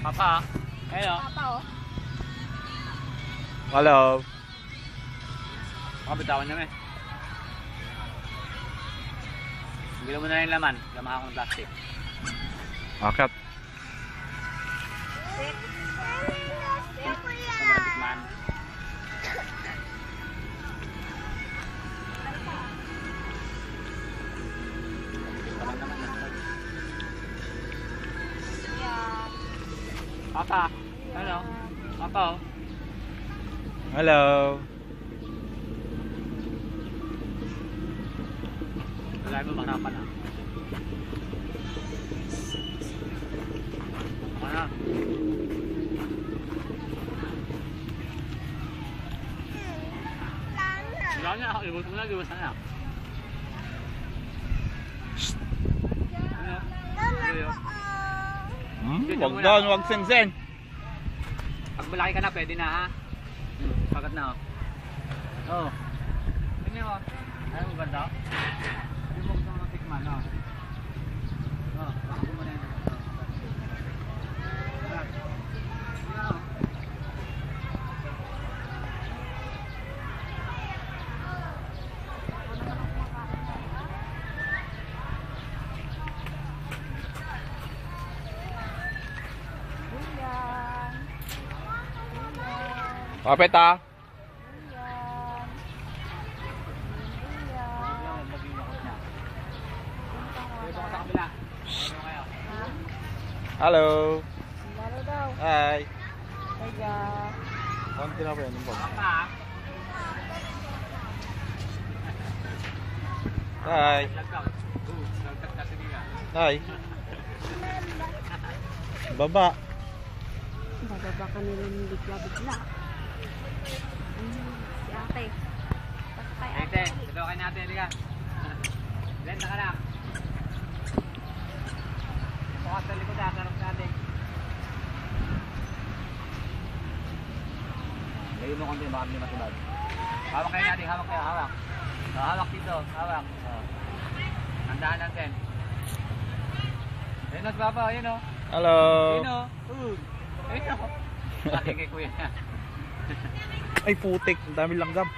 Papa. Hello. Papa, oh. Hello. Bitawan namin. Bigyan mo na yung laman. Gamahan ko ng plastic. Akat. Tikman. Papa. Hello. Papa, oh. Hello. Wala mo mahirapan na. Ano? Wala na ako. Ibus mo na. Ibus na. Wag doon, wag sen-sen. Pag malaki ka na, pwede na ha. Pagat na, oh. Oo. Tingnan mo. Ayaw mo ganda? Hindi mo gusto mo ng tikman, oh. Oh, bakit mo na yun. Kapit ah. Hello. Lalo daw. Hi. Hi, Jack. Konti na ba yan? Papa. Hi. Hi. Baba. Bababa ka nila ng bigla-bigla. Si ate. Kay ate. Ate, ito kayo natin. Halika. Lenta ka lang. Bukas sa likod ha. Sarap natin. Lagyan mo konti. Baka hindi matulad. Hawak kayo natin. Hawak kayo. Hawak. So, hawak dito. Hawak. So, handaan natin. Ayun o si Papa. Ayun o. Hello. Ayun o. Ayun o. Ating kay kuya niya. Ay putik, ang dami langgam.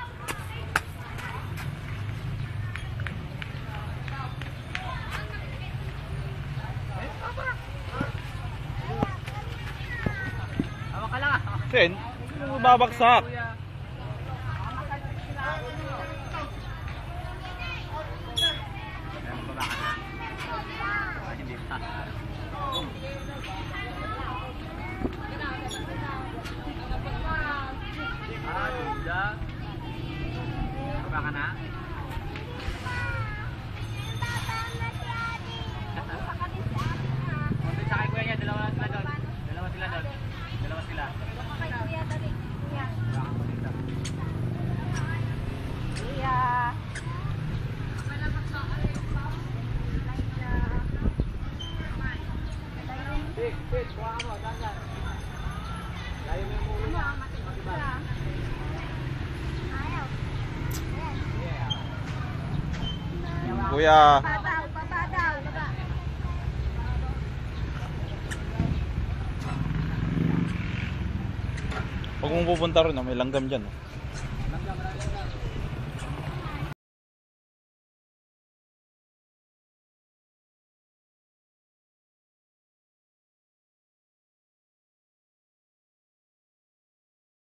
Hawak ka lang ah. Sen, babagsak. Baba ka na? Konti sa kay kuya niya, dalawa sila doon. Dalawa sila doon. Dalawa sila. Kay kuya, dali. Kuya. Baka ko dito. Kuya. Big, buha mo, dandan. Layo mo yung mulo niya. Ayaw. Yeah. Kuya. Baba daw. Huwag mong pupunta rin, may langgam dyan. Langgam.